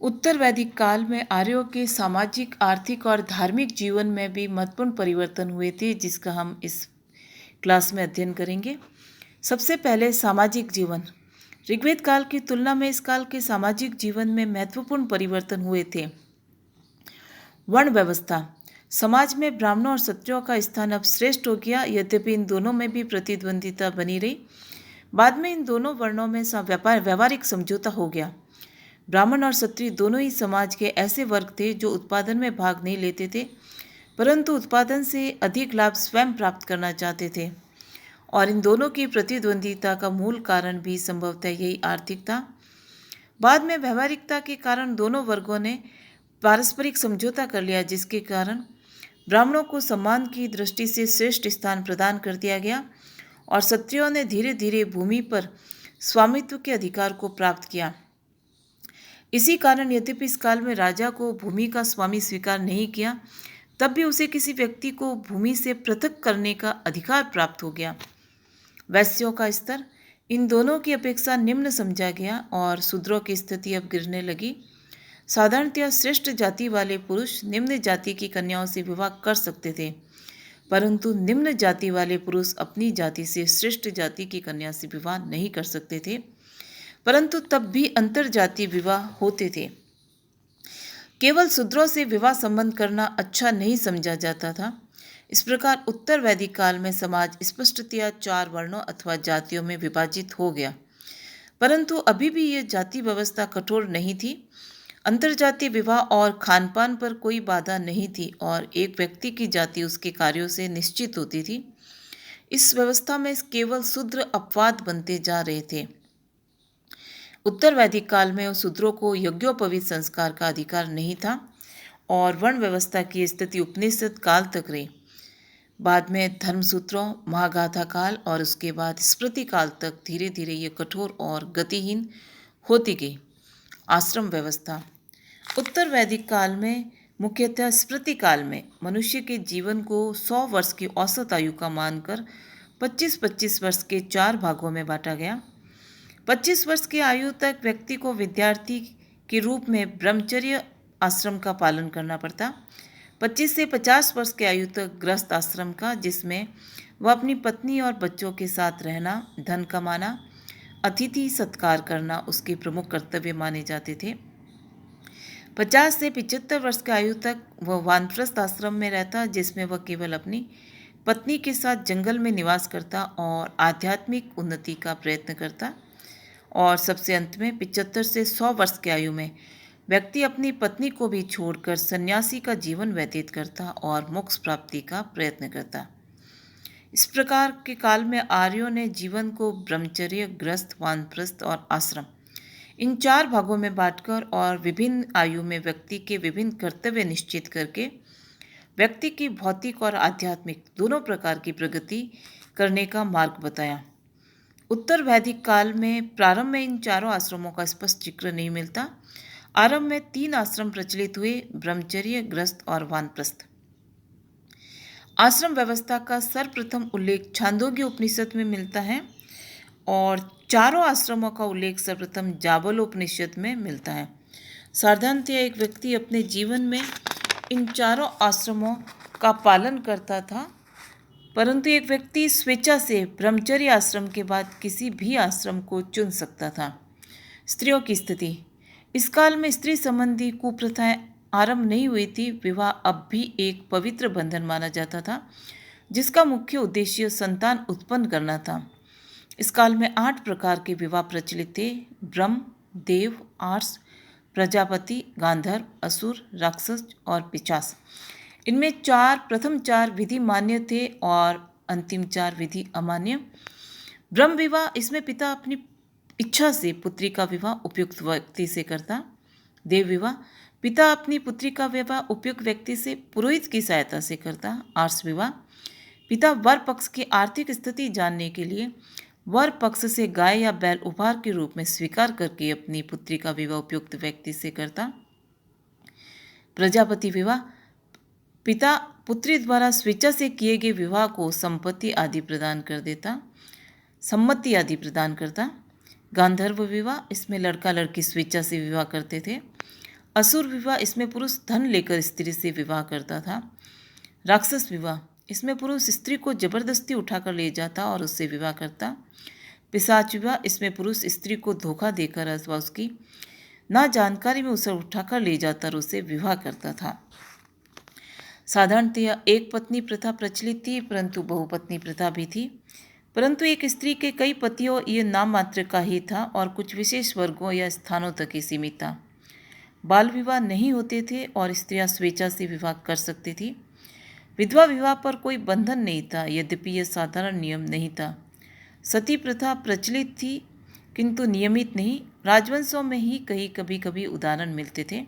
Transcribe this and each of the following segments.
उत्तर वैदिक काल में आर्यों के सामाजिक, आर्थिक और धार्मिक जीवन में भी महत्वपूर्ण परिवर्तन हुए थे, जिसका हम इस क्लास में अध्ययन करेंगे। सबसे पहले सामाजिक जीवन। ऋग्वेद काल की तुलना में इस काल के सामाजिक जीवन में महत्वपूर्ण परिवर्तन हुए थे। वर्ण व्यवस्था। समाज में ब्राह्मणों और क्षत्रियों का स्थान अब श्रेष्ठ हो गया, यद्यपि इन दोनों में भी प्रतिद्वंदिता बनी रही। बाद में इन दोनों वर्णों में व्यावहारिक समझौता हो गया। ब्राह्मण और क्षत्रिय दोनों ही समाज के ऐसे वर्ग थे जो उत्पादन में भाग नहीं लेते थे, परंतु उत्पादन से अधिक लाभ स्वयं प्राप्त करना चाहते थे। और इन दोनों की प्रतिद्वंदिता का मूल कारण भी संभवतः यही आर्थिक था। बाद में व्यवहारिकता के कारण दोनों वर्गों ने पारस्परिक समझौता कर लिया, जिसके कारण ब्राह्मणों को सम्मान की दृष्टि से श्रेष्ठ स्थान प्रदान कर दिया गया और क्षत्रियों ने धीरे धीरे भूमि पर स्वामित्व के अधिकार को प्राप्त किया। इसी कारण यद्यपि इस काल में राजा को भूमि का स्वामी स्वीकार नहीं किया, तब भी उसे किसी व्यक्ति को भूमि से पृथक करने का अधिकार प्राप्त हो गया। वैश्यों का स्तर इन दोनों की अपेक्षा निम्न समझा गया और शूद्रों की स्थिति अब गिरने लगी। साधारणतया श्रेष्ठ जाति वाले पुरुष निम्न जाति की कन्याओं से विवाह कर सकते थे, परंतु निम्न जाति वाले पुरुष अपनी जाति से श्रेष्ठ जाति की कन्या से विवाह नहीं कर सकते थे, परंतु तब भी अंतरजातीय विवाह होते थे। केवल शूद्रों से विवाह संबंध करना अच्छा नहीं समझा जाता था। इस प्रकार उत्तर वैदिक काल में समाज स्पष्टतया 4 वर्णों अथवा जातियों में विभाजित हो गया, परंतु अभी भी यह जाति व्यवस्था कठोर नहीं थी। अंतरजातीय विवाह और खानपान पर कोई बाधा नहीं थी और एक व्यक्ति की जाति उसके कार्यों से निश्चित होती थी। इस व्यवस्था में केवल शूद्र अपवाद बनते जा रहे थे। उत्तर वैदिक काल में शूद्रों को यज्ञोपवीत संस्कार का अधिकार नहीं था और वर्ण व्यवस्था की स्थिति उपनिषद काल तक रही। बाद में धर्मसूत्रों, महागाथा काल और उसके बाद स्मृति काल तक धीरे धीरे ये कठोर और गतिहीन होती गई। आश्रम व्यवस्था। उत्तर वैदिक काल में मुख्यतः स्मृति काल में मनुष्य के जीवन को 100 वर्ष की औसत आयु का मानकर 25-25 वर्ष के 4 भागों में बांटा गया। 25 वर्ष की आयु तक व्यक्ति को विद्यार्थी के रूप में ब्रह्मचर्य आश्रम का पालन करना पड़ता। 25 से 50 वर्ष की आयु तक गृहस्थ आश्रम का, जिसमें वह अपनी पत्नी और बच्चों के साथ रहना, धन कमाना, अतिथि सत्कार करना उसके प्रमुख कर्तव्य माने जाते थे। 50 से 75 वर्ष की आयु तक वह वानप्रस्थ आश्रम में रहता, जिसमें वह केवल अपनी पत्नी के साथ जंगल में निवास करता और आध्यात्मिक उन्नति का प्रयत्न करता। और सबसे अंत में 75 से 100 वर्ष की आयु में व्यक्ति अपनी पत्नी को भी छोड़कर सन्यासी का जीवन व्यतीत करता और मोक्ष प्राप्ति का प्रयत्न करता। इस प्रकार के काल में आर्यों ने जीवन को ब्रह्मचर्य, गृहस्थ, वानप्रस्थ और आश्रम इन 4 भागों में बांटकर और विभिन्न आयु में व्यक्ति के विभिन्न कर्तव्य निश्चित करके व्यक्ति की भौतिक और आध्यात्मिक दोनों प्रकार की प्रगति करने का मार्ग बताया। उत्तर वैदिक काल में प्रारंभ में इन चारों आश्रमों का स्पष्ट जिक्र नहीं मिलता। आरंभ में 3 आश्रम प्रचलित हुए, ब्रह्मचर्य, गृहस्थ और वानप्रस्थ। आश्रम व्यवस्था का सर्वप्रथम उल्लेख छांदोग्य उपनिषद में मिलता है और चारों आश्रमों का उल्लेख सर्वप्रथम जाबलोपनिषद में मिलता है। साधारणतया एक व्यक्ति अपने जीवन में इन चारों आश्रमों का पालन करता था, परंतु एक व्यक्ति स्वेच्छा से ब्रह्मचर्य आश्रम के बाद किसी भी आश्रम को चुन सकता था। स्त्रियों की स्थिति। इस काल में स्त्री संबंधी कुप्रथाएं आरंभ नहीं हुई थी। विवाह अब भी एक पवित्र बंधन माना जाता था, जिसका मुख्य उद्देश्य संतान उत्पन्न करना था। इस काल में 8 प्रकार के विवाह प्रचलित थे: ब्रह्म, देव, आर्ष, प्रजापति, गांधर्व, असुर, राक्षस और पिशाच। इनमें प्रथम 4 विधि मान्य थे और अंतिम 4 विधि अमान्य। ब्रह्म विवाह, इसमें पिता अपनी इच्छा से पुत्री का विवाह उपयुक्त व्यक्ति से करता। देव विवाह, पिता अपनी पुत्री का विवाह उपयुक्त व्यक्ति से पुरोहित की सहायता से करता। आर्ष विवाह, पिता वर पक्ष की आर्थिक स्थिति जानने के लिए वर पक्ष से गाय या बैल उपहार के रूप में स्वीकार करके अपनी पुत्री का विवाह उपयुक्त व्यक्ति से करता। प्रजापति विवाह, पिता पुत्री द्वारा स्वेच्छा से किए गए विवाह को सम्मति आदि प्रदान करता। गांधर्व विवाह, इसमें लड़का लड़की स्वेच्छा से विवाह करते थे। असुर विवाह, इसमें पुरुष धन लेकर स्त्री से विवाह करता था। राक्षस विवाह, इसमें पुरुष स्त्री को जबरदस्ती उठाकर ले जाता और उससे विवाह करता। पिशाच विवाह, इसमें पुरुष स्त्री को धोखा देकर अथवा उसकी ना जानकारी में उसे उठाकर ले जाता और उससे विवाह करता था। साधारणतया एक पत्नी प्रथा प्रचलित थी, परंतु बहुपत्नी प्रथा भी थी। परंतु एक स्त्री के कई पतियों ये नाम मात्र का ही था और कुछ विशेष वर्गों या स्थानों तक ही सीमित था। बाल विवाह नहीं होते थे और स्त्रियां स्वेच्छा से विवाह कर सकती थी। विधवा विवाह पर कोई बंधन नहीं था, यद्यपि यह साधारण नियम नहीं था। सती प्रथा प्रचलित थी किंतु नियमित नहीं। राजवंशों में ही कहीं कभी कभी उदाहरण मिलते थे।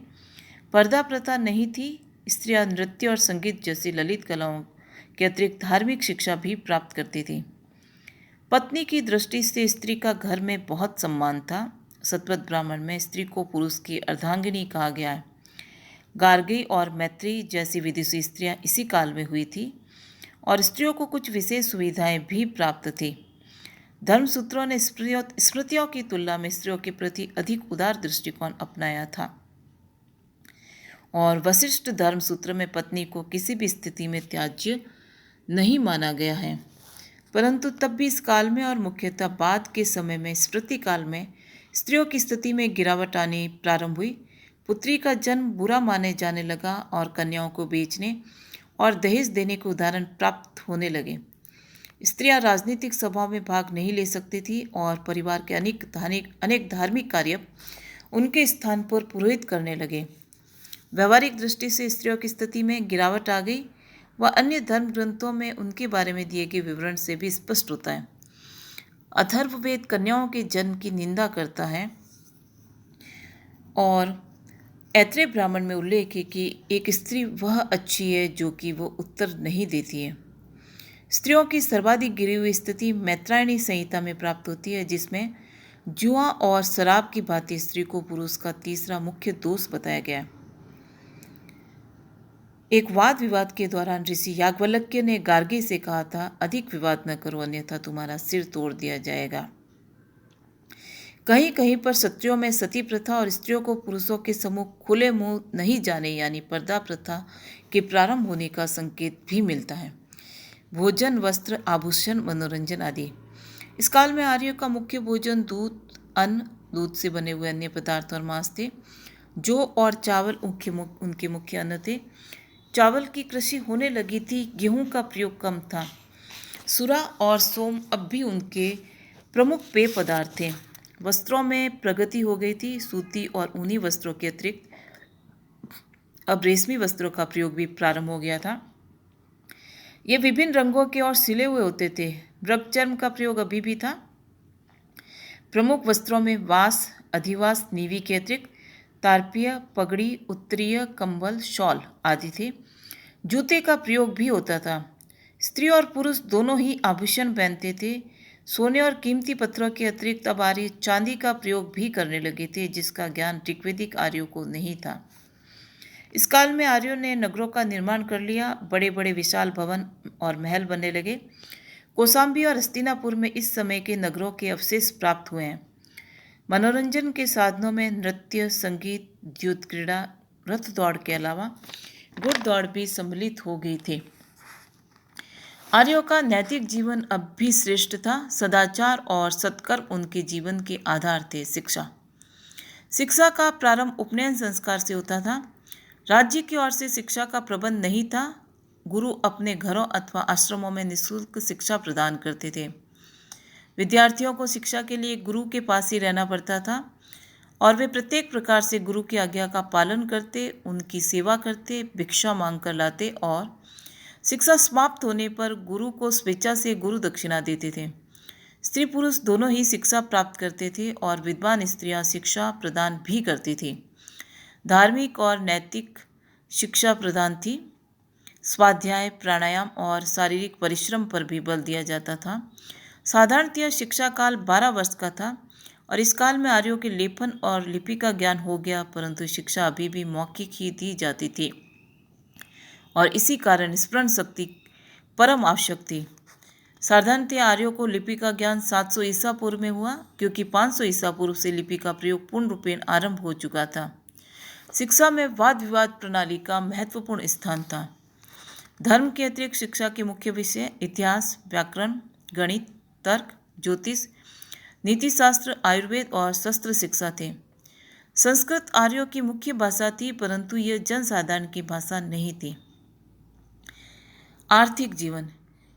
पर्दा प्रथा नहीं थी। स्त्रियां नृत्य और संगीत जैसी ललित कलाओं के अतिरिक्त धार्मिक शिक्षा भी प्राप्त करती थी। पत्नी की दृष्टि से स्त्री का घर में बहुत सम्मान था। सतवत ब्राह्मण में स्त्री को पुरुष की अर्धांगिनी कहा गया है। गार्गी और मैत्री जैसी विदुषी स्त्रियां इसी काल में हुई थी और स्त्रियों को कुछ विशेष सुविधाएं भी प्राप्त थी। धर्मसूत्रों ने स्मृतियों की तुलना में स्त्रियों के प्रति अधिक उदार दृष्टिकोण अपनाया था और वशिष्ठ धर्मसूत्र में पत्नी को किसी भी स्थिति में त्याज्य नहीं माना गया है। परंतु तब भी इस काल में और मुख्यतः बाद के समय में स्मृति काल में स्त्रियों की स्थिति में गिरावट आनी प्रारंभ हुई। पुत्री का जन्म बुरा माने जाने लगा और कन्याओं को बेचने और दहेज देने के उदाहरण प्राप्त होने लगे। स्त्रियां राजनीतिक सभाओं में भाग नहीं ले सकती थी और परिवार के अनेक धार्मिक कार्य उनके स्थान पर पुरोहित करने लगे। व्यवहारिक दृष्टि से स्त्रियों की स्थिति में गिरावट आ गई। वह अन्य धर्म ग्रंथों में उनके बारे में दिए गए विवरण से भी स्पष्ट होता है। अथर्ववेद कन्याओं के जन्म की निंदा करता है और ऐत्रेय ब्राह्मण में उल्लेख है कि एक स्त्री वह अच्छी है जो कि वो उत्तर नहीं देती है। स्त्रियों की सर्वाधिक गिरी हुई स्थिति मैत्रायणी संहिता में प्राप्त होती है, जिसमें जुआ और शराब की भांति स्त्री को पुरुष का तीसरा मुख्य दोष बताया गया है। एक वाद विवाद के दौरान ऋषि याज्ञवल्क्य ने गार्गी से कहा था, अधिक विवाद न करो अन्यथा तुम्हारा सिर तोड़ दिया जाएगा। कहीं कहीं पर सत्रियों में सती प्रथा और स्त्रियों को पुरुषों के सम्मुख खुले मुंह नहीं जाने यानी पर्दा प्रथा के प्रारंभ होने का संकेत भी मिलता है। भोजन, वस्त्र, आभूषण, मनोरंजन आदि। इस काल में आर्यों का मुख्य भोजन दूध, अन्न, दूध से बने हुए अन्य पदार्थ और मांस थे। जौ और चावल उनके मुख्य अन्न थे। चावल की कृषि होने लगी थी। गेहूं का प्रयोग कम था। सुरा और सोम अब भी उनके प्रमुख पेय पदार्थ थे। वस्त्रों में प्रगति हो गई थी। सूती और ऊनी वस्त्रों के अतिरिक्त अब रेशमी वस्त्रों का प्रयोग भी प्रारंभ हो गया था। ये विभिन्न रंगों के और सिले हुए होते थे। मृगचर्म का प्रयोग अभी भी था। प्रमुख वस्त्रों में वास, अधिवास, नीवी के अतिरिक्त तारपीय, पगड़ी, उत्तरीय, कंबल, शॉल आदि थे। जूते का प्रयोग भी होता था। स्त्री और पुरुष दोनों ही आभूषण पहनते थे। सोने और कीमती पत्थरों के अतिरिक्त अब आर्य चांदी का प्रयोग भी करने लगे थे, जिसका ज्ञान ऋग्वैदिक आर्यों को नहीं था। इस काल में आर्यों ने नगरों का निर्माण कर लिया। बड़े बड़े विशाल भवन और महल बनने लगे। कौशाम्बी और हस्तिनापुर में इस समय के नगरों के अवशेष प्राप्त हुए हैं। मनोरंजन के साधनों में नृत्य, संगीत, युद्ध क्रीड़ा, रथ दौड़ के अलावा घुड़दौड़ भी सम्मिलित हो गई थे। आर्यों का नैतिक जीवन अब भी श्रेष्ठ था। सदाचार और सत्कर्म उनके जीवन के आधार थे। शिक्षा का प्रारंभ उपनयन संस्कार से होता था। राज्य की ओर से शिक्षा का प्रबंध नहीं था। गुरु अपने घरों अथवा आश्रमों में निःशुल्क शिक्षा प्रदान करते थे। विद्यार्थियों को शिक्षा के लिए गुरु के पास ही रहना पड़ता था और वे प्रत्येक प्रकार से गुरु की आज्ञा का पालन करते, उनकी सेवा करते, भिक्षा मांग कर लाते और शिक्षा समाप्त होने पर गुरु को स्वेच्छा से गुरु दक्षिणा देते थे। स्त्री पुरुष दोनों ही शिक्षा प्राप्त करते थे और विद्वान स्त्रियां शिक्षा प्रदान भी करती थी। धार्मिक और नैतिक शिक्षा प्रदान थी। स्वाध्याय, प्राणायाम और शारीरिक परिश्रम पर भी बल दिया जाता था। साधारणतया शिक्षा काल 12 वर्ष का था और इस काल में आर्यों के लेखन और लिपि का ज्ञान हो गया, परंतु शिक्षा अभी भी मौखिक ही दी जाती थी और इसी कारण स्मरण शक्ति परम आवश्यक थी। साधारणतया आर्यों को लिपि का ज्ञान 700 ईसा पूर्व में हुआ, क्योंकि 500 ईसा पूर्व से लिपि का प्रयोग पूर्ण रूपेण आरंभ हो चुका था। शिक्षा में वाद विवाद प्रणाली का महत्वपूर्ण स्थान था। धर्म के अतिरिक्त शिक्षा के मुख्य विषय इतिहास, व्याकरण, गणित, तर्क, ज्योतिष, नीतिशास्त्र, आयुर्वेद और शस्त्र शिक्षा थे। संस्कृत आर्यों की मुख्य भाषा थी, परंतु यह जनसाधारण की भाषा नहीं थी। आर्थिक जीवन।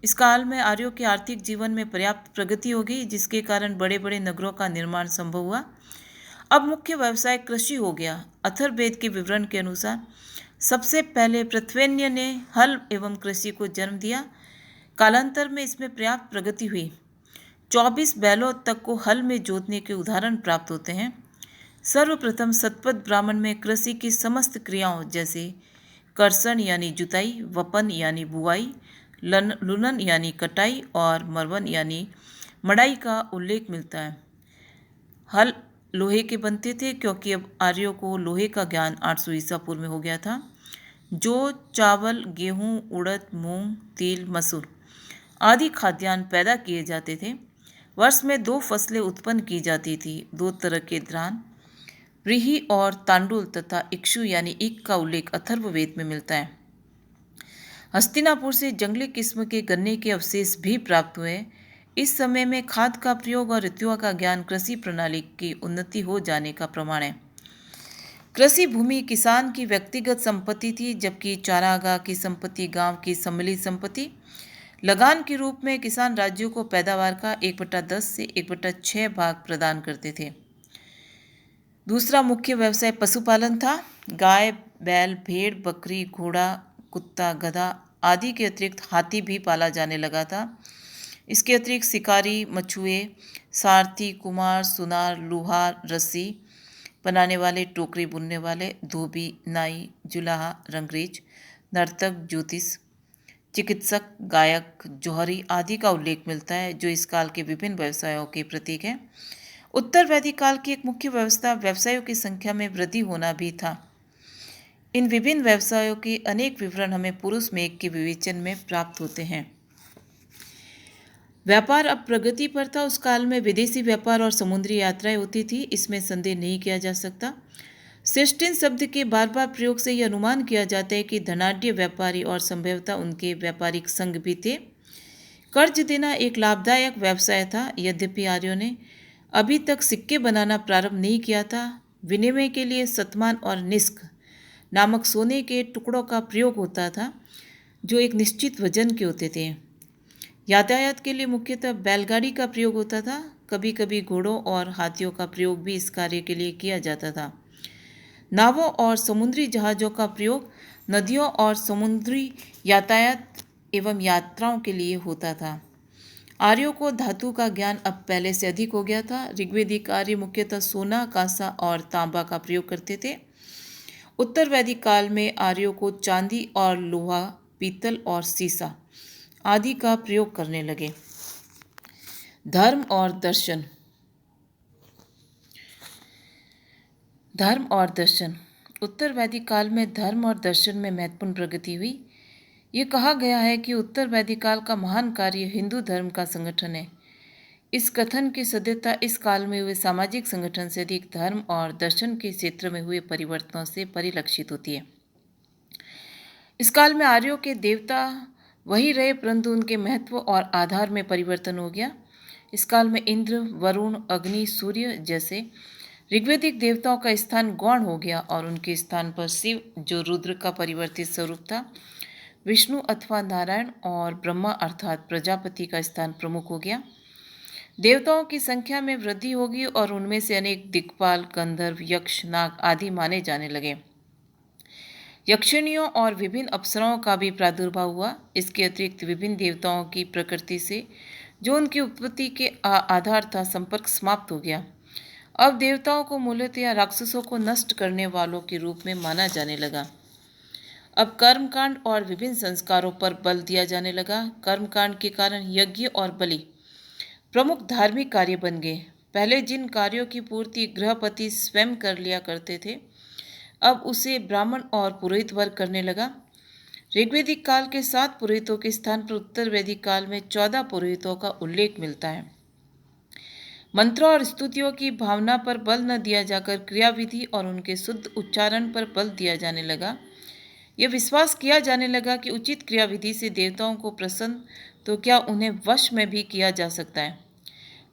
इस काल में आर्यों के आर्थिक जीवन में पर्याप्त प्रगति हो गई, जिसके कारण बड़े बड़े नगरों का निर्माण संभव हुआ। अब मुख्य व्यवसाय कृषि हो गया। अथर्ववेद के विवरण के अनुसार सबसे पहले पृथ्वेन्य ने हल एवं कृषि को जन्म दिया। कालांतर में इसमें पर्याप्त प्रगति हुई। 24 बैलों तक को हल में जोतने के उदाहरण प्राप्त होते हैं। सर्वप्रथम सतपथ ब्राह्मण में कृषि की समस्त क्रियाओं जैसे कर्षण यानी जुताई, वपन यानी बुआई, लुनन यानी कटाई और मरवन यानी मड़ाई का उल्लेख मिलता है। हल लोहे के बनते थे, क्योंकि अब आर्यों को लोहे का ज्ञान 800 ईसा पूर्व में हो गया था। जो चावल, गेहूं, उड़द, मूंग, तिल, मसूर आदि खाद्यान्न पैदा किए जाते थे। वर्ष में 2 फसलें उत्पन्न की जाती थी। 2 तरह के धान, व्रीहि और तांडुल तथा इक्षु यानी ईख का उल्लेख अथर्ववेद में मिलता है। हस्तिनापुर से जंगली किस्म के गन्ने के अवशेष भी प्राप्त हुए। इस समय में खाद का प्रयोग और ऋतुओं का ज्ञान कृषि प्रणाली की उन्नति हो जाने का प्रमाण है। कृषि भूमि किसान की व्यक्तिगत संपत्ति थी, जबकि चारागाह की संपत्ति गांव की सम्मिलित संपत्ति। लगान के रूप में किसान राज्यों को पैदावार का 1/10 से 1/6 भाग प्रदान करते थे। दूसरा मुख्य व्यवसाय पशुपालन था। गाय, बैल, भेड़, बकरी, घोड़ा, कुत्ता, गधा आदि के अतिरिक्त हाथी भी पाला जाने लगा था। इसके अतिरिक्त शिकारी, मछुए, सारथी, कुम्हार, सुनार, लुहार, रस्सी बनाने वाले, टोकरी बुनने वाले, धोबी, नाई, जुलाहा, रंगरेज, नर्तक, ज्योतिष, चिकित्सक, गायक, जौहरी आदि का उल्लेख मिलता है, जो इस काल के विभिन्न व्यवसायों के प्रतीक हैं। उत्तर वैदिक काल की एक मुख्य व्यवस्था व्यवसायों की संख्या में वृद्धि होना भी था। इन विभिन्न व्यवसायों के अनेक विवरण हमें पुरुष मेघ के विवेचन में प्राप्त होते हैं। व्यापार अब प्रगति पर था। उस काल में विदेशी व्यापार और समुद्री यात्राएं होती थी, इसमें संदेह नहीं किया जा सकता। सिस्टिन शब्द के बार बार प्रयोग से यह अनुमान किया जाता है कि धनाढ्य व्यापारी और संभवतः उनके व्यापारिक संघ भी थे। कर्ज देना एक लाभदायक व्यवसाय था। यद्यपि आर्यों ने अभी तक सिक्के बनाना प्रारंभ नहीं किया था। विनिमय के लिए सतमान और निष्क नामक सोने के टुकड़ों का प्रयोग होता था, जो एक निश्चित वजन के होते थे। यातायात के लिए मुख्यतः बैलगाड़ी का प्रयोग होता था। कभी कभी घोड़ों और हाथियों का प्रयोग भी इस कार्य के लिए किया जाता था। नावों और समुद्री जहाज़ों का प्रयोग नदियों और समुद्री यातायात एवं यात्राओं के लिए होता था। आर्यों को धातु का ज्ञान अब पहले से अधिक हो गया था। ऋग्वेदिक आर्य मुख्यतः सोना, कांसा और तांबा का प्रयोग करते थे। उत्तर वैदिक काल में आर्यों को चांदी और लोहा, पीतल और सीसा आदि का प्रयोग करने लगे। धर्म और दर्शन। धर्म और दर्शन। उत्तर वैदिक काल में धर्म और दर्शन में महत्वपूर्ण प्रगति हुई। ये कहा गया है कि उत्तर वैदिक काल का महान कार्य हिंदू धर्म का संगठन है। इस कथन की सत्यता इस काल में हुए सामाजिक संगठन से अधिक धर्म और दर्शन के क्षेत्र में हुए परिवर्तनों से परिलक्षित होती है। इस काल में आर्यों के देवता वही रहे, परंतु उनके महत्व और आधार में परिवर्तन हो गया। इस काल में इंद्र, वरुण, अग्नि, सूर्य जैसे ऋग्वेदिक देवताओं का स्थान गौण हो गया और उनके स्थान पर शिव, जो रुद्र का परिवर्तित स्वरूप था, विष्णु अथवा नारायण और ब्रह्मा अर्थात प्रजापति का स्थान प्रमुख हो गया। देवताओं की संख्या में वृद्धि होगी और उनमें से अनेक दिक्पाल, गंधर्व, यक्ष, नाग आदि माने जाने लगे। यक्षिणियों और विभिन्न अप्सराओं का भी प्रादुर्भाव हुआ। इसके अतिरिक्त विभिन्न देवताओं की प्रकृति से जो उनकी उत्पत्ति के आधार था, संपर्क समाप्त हो गया। अब देवताओं को मूलतः या राक्षसों को नष्ट करने वालों के रूप में माना जाने लगा। अब कर्मकांड और विभिन्न संस्कारों पर बल दिया जाने लगा। कर्मकांड के कारण यज्ञ और बलि प्रमुख धार्मिक कार्य बन गए। पहले जिन कार्यों की पूर्ति गृहपति स्वयं कर लिया करते थे, अब उसे ब्राह्मण और पुरोहित वर्ग करने लगा। ऋग्वेदिक काल के 7 पुरोहितों के स्थान पर उत्तर वैदिक काल में 14 पुरोहितों का उल्लेख मिलता है। मंत्रों और स्तुतियों की भावना पर बल न दिया जाकर क्रियाविधि और उनके शुद्ध उच्चारण पर बल दिया जाने लगा। यह विश्वास किया जाने लगा कि उचित क्रियाविधि से देवताओं को प्रसन्न तो क्या उन्हें वश में भी किया जा सकता है।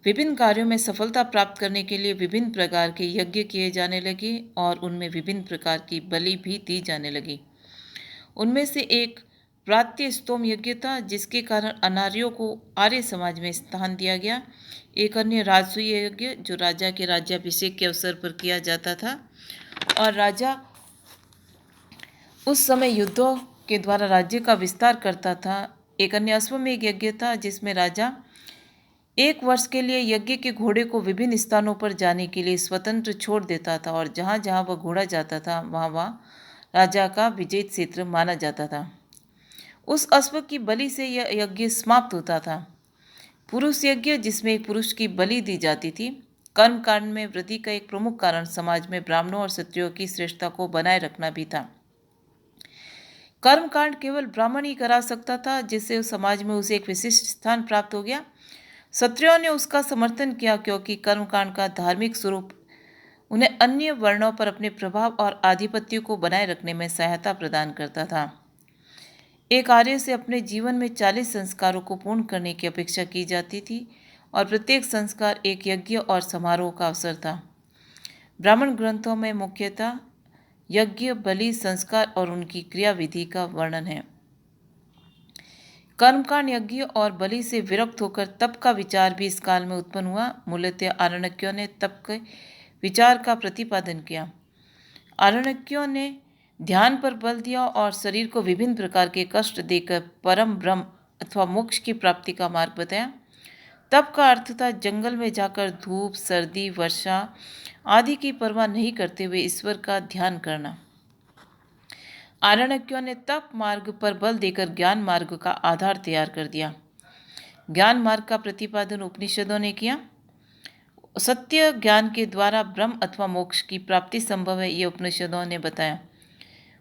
विभिन्न कार्यों में सफलता प्राप्त करने के लिए विभिन्न प्रकार के यज्ञ किए जाने लगे और उनमें विभिन्न प्रकार की बलि भी दी जाने लगी। उनमें से एक प्रात्य स्तोम यज्ञ था, जिसके कारण अनार्यों को आर्य समाज में स्थान दिया गया। एक अन्य राजसूय यज्ञ जो राजा के राज्याभिषेक के अवसर पर किया जाता था और राजा उस समय युद्धों के द्वारा राज्य का विस्तार करता था। एक अन्य अश्वमेध यज्ञ था, जिसमें राजा 1 वर्ष के लिए यज्ञ के घोड़े को विभिन्न स्थानों पर जाने के लिए स्वतंत्र छोड़ देता था और जहाँ जहाँ वह घोड़ा जाता था वहाँ वहाँ राजा का विजय क्षेत्र माना जाता था। उस अश्व की बलि से यह यज्ञ समाप्त होता था। पुरुष यज्ञ, जिसमें एक पुरुष की बलि दी जाती थी। कर्म कांड में वृद्धि का एक प्रमुख कारण समाज में ब्राह्मणों और क्षत्रियों की श्रेष्ठता को बनाए रखना भी था। कर्म कांड केवल ब्राह्मण ही करा सकता था, जिससे उस समाज में उसे एक विशिष्ट स्थान प्राप्त हो गया। क्षत्रियों ने उसका समर्थन किया क्योंकि कर्मकांड का धार्मिक स्वरूप उन्हें अन्य वर्णों पर अपने प्रभाव और आधिपत्य को बनाए रखने में सहायता प्रदान करता था। एक आर्य से अपने जीवन में 40 संस्कारों को पूर्ण करने की अपेक्षा की जाती थी और प्रत्येक संस्कार एक यज्ञ और समारोह का अवसर था। ब्राह्मण ग्रंथों में मुख्यतः यज्ञ, बलि, संस्कार और उनकी क्रियाविधि का वर्णन है। कर्मकांड, यज्ञ और बलि से विरक्त होकर तप का विचार भी इस काल में उत्पन्न हुआ। मूलतः आरण्यकों ने तप के विचार का प्रतिपादन किया। आरण्यकों ने ध्यान पर बल दिया और शरीर को विभिन्न प्रकार के कष्ट देकर परम ब्रह्म अथवा मोक्ष की प्राप्ति का मार्ग बताया। तप का अर्थ था जंगल में जाकर धूप, सर्दी, वर्षा आदि की परवाह नहीं करते हुए ईश्वर का ध्यान करना। आरण्यकों ने तप मार्ग पर बल देकर ज्ञान मार्ग का आधार तैयार कर दिया। ज्ञान मार्ग का प्रतिपादन उपनिषदों ने किया। सत्य ज्ञान के द्वारा ब्रह्म अथवा मोक्ष की प्राप्ति संभव है, ये उपनिषदों ने बताया।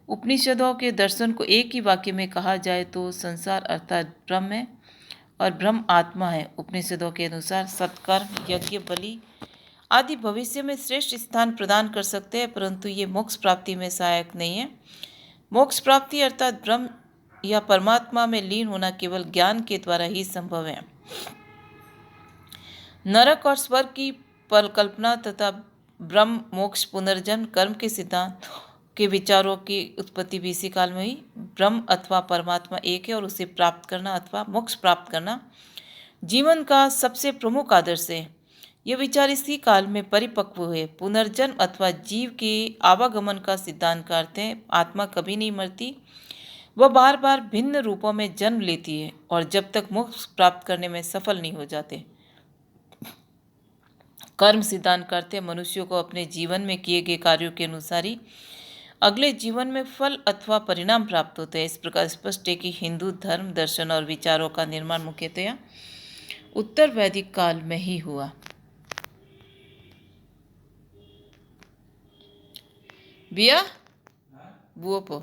उपनिषदों के दर्शन को एक ही वाक्य में कहा जाए तो संसार अर्थात ब्रह्म है और ब्रह्म आत्मा है। उपनिषदों के अनुसार सत्कर्म, यज्ञ, बलि आदि भविष्य में श्रेष्ठ स्थान प्रदान कर सकते हैं, परंतु ये मोक्ष प्राप्ति में सहायक नहीं है। मोक्ष प्राप्ति अर्थात ब्रह्म या परमात्मा में लीन होना केवल ज्ञान के द्वारा ही संभव है। नरक और स्वर्ग की परिकल्पना तथा ब्रह्म, मोक्ष, पुनर्जन्म, कर्म के सिद्धांत के विचारों की उत्पत्ति भी इसी काल में हुई। ब्रह्म अथवा परमात्मा एक है और उसे प्राप्त करना अथवा मोक्ष प्राप्त करना जीवन का सबसे प्रमुख आदर्श है। ये विचार इसी काल में परिपक्व हुए। पुनर्जन्म अथवा जीव के आवागमन का सिद्धांत का अर्थ है आत्मा कभी नहीं मरती, वह बार बार भिन्न रूपों में जन्म लेती है और जब तक मोक्ष प्राप्त करने में सफल नहीं हो जाते। कर्म सिद्धांत का अर्थ है मनुष्यों को अपने जीवन में किए गए कार्यों के अनुसार ही अगले जीवन में फल अथवा परिणाम प्राप्त होते हैं। इस प्रकार स्पष्ट है कि हिंदू धर्म, दर्शन और विचारों का निर्माण मुख्यतया उत्तर वैदिक काल में ही हुआ। बिया बुओ पो